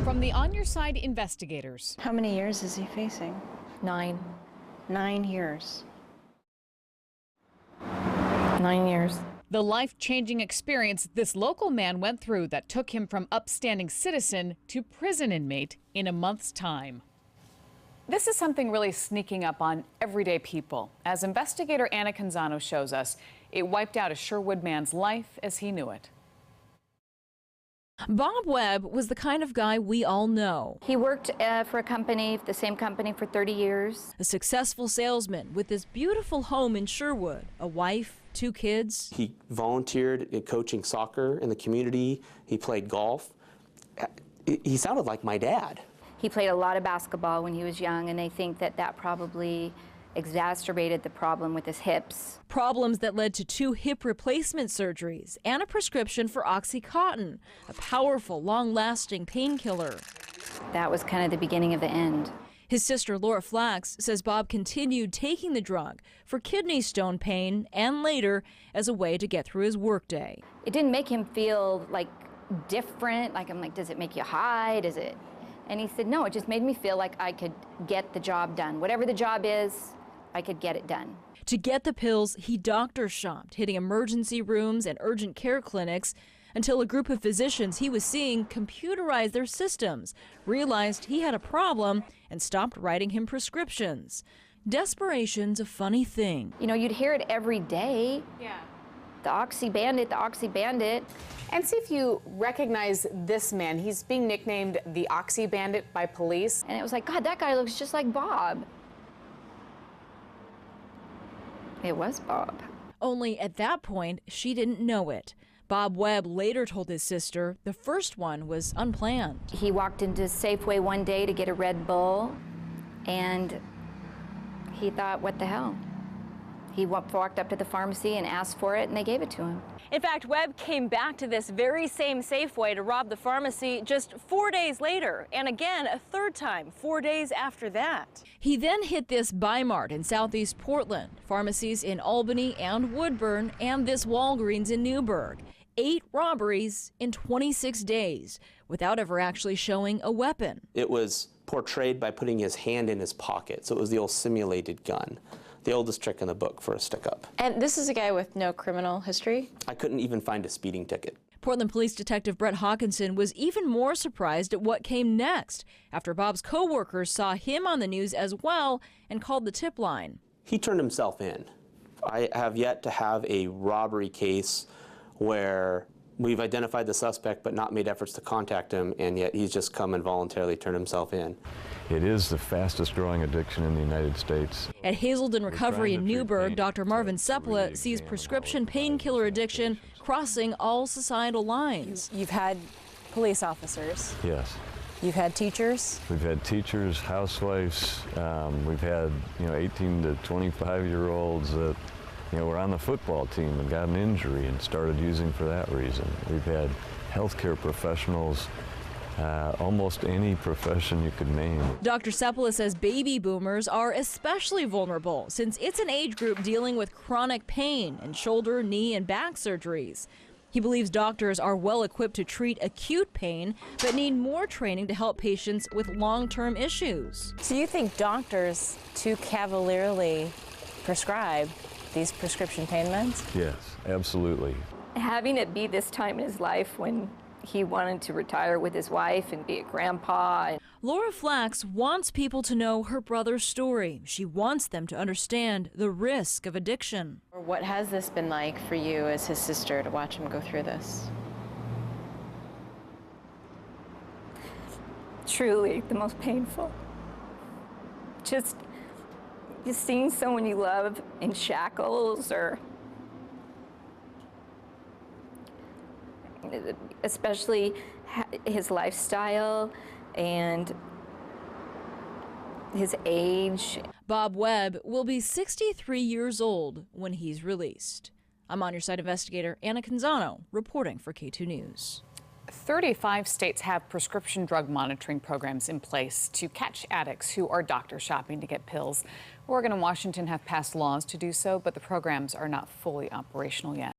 From the On Your Side investigators. How many years is he facing? 9. 9 years. 9 years. The life-changing experience this local man went through that took him from upstanding citizen to prison inmate in a month's time. This is something really sneaking up on everyday people. As investigator Anna Canzano shows us, it wiped out a Sherwood man's life as he knew it. Bob Webb was the kind of guy we all know. He worked for a company, the same company, for 30 years. A successful salesman with this beautiful home in Sherwood, a wife, 2 kids. He volunteered in coaching soccer in the community. He played golf. He sounded like my dad. He played a lot of basketball when he was young, and they think that that probably exacerbated the problem with his hips. Problems that led to 2 hip replacement surgeries and a prescription for Oxycontin, a powerful, long-lasting painkiller. That was kind of the beginning of the end. His sister Laura Flax says Bob continued taking the drug for kidney stone pain and later as a way to get through his workday. It didn't make him feel like different. Like, I'm like, does it make you high? Does it? And he said, no, it just made me feel like I could get the job done. Whatever the job is, I could get it done. To get the pills, he doctor shopped, hitting emergency rooms and urgent care clinics until a group of physicians he was seeing computerized their systems, realized he had a problem, and stopped writing him prescriptions. Desperation's a funny thing. You know, you'd hear it every day. Yeah. The Oxy Bandit, the Oxy Bandit. And see if you recognize this man. He's being nicknamed the Oxy Bandit by police. And it was like, God, that guy looks just like Bob. It was Bob. Only at that point, she didn't know it. Bob Webb later told his sister the first one was unplanned. He walked into Safeway one day to get a Red Bull, and he thought, what the hell? He walked up to the pharmacy and asked for it, and they gave it to him. In fact, Webb came back to this very same Safeway to rob the pharmacy just 4 days later, and again a third time 4 days after that. He then hit this Bi-Mart in southeast Portland, pharmacies in Albany and Woodburn, and this Walgreens in Newburgh. 8 robberies in 26 days without ever actually showing a weapon. It was portrayed by putting his hand in his pocket, so it was the old simulated gun. The oldest trick in the book for a stick-up. And this is a guy with no criminal history? I couldn't even find a speeding ticket. Portland Police Detective Brett Hawkinson was even more surprised at what came next after Bob's co-workers saw him on the news as well and called the tip line. He turned himself in. I have yet to have a robbery case where we've identified the suspect but not made efforts to contact him, and yet he's just come and voluntarily turned himself in. It is the fastest growing addiction in the United States. At Hazelden Recovery in Newburgh, Dr. Marvin Sepula sees prescription painkiller addiction crossing all societal lines. You've had police officers. Yes. You've had teachers. We've had teachers, housewives. We've had 18 to 25-year-olds that were on the football team and got an injury and started using for that reason. We've had healthcare professionals. Almost any profession you could name. Dr. Sepula says baby boomers are especially vulnerable since it's an age group dealing with chronic pain and shoulder, knee, and back surgeries. He believes doctors are well equipped to treat acute pain, but need more training to help patients with long-term issues. So you think doctors too cavalierly prescribe these prescription pain meds? Yes, absolutely. Having it be this time in his life when he wanted to retire with his wife and be a grandpa. Laura Flax wants people to know her brother's story. She wants them to understand the risk of addiction. What has this been like for you as his sister to watch him go through this? Truly the most painful. Just seeing someone you love in shackles, or especially his lifestyle and his age. Bob Webb will be 63 years old when he's released. I'm On Your Side investigator Anna Canzano reporting for K2 News. 35 states have prescription drug monitoring programs in place to catch addicts who are doctor shopping to get pills. Oregon and Washington have passed laws to do so, but the programs are not fully operational yet.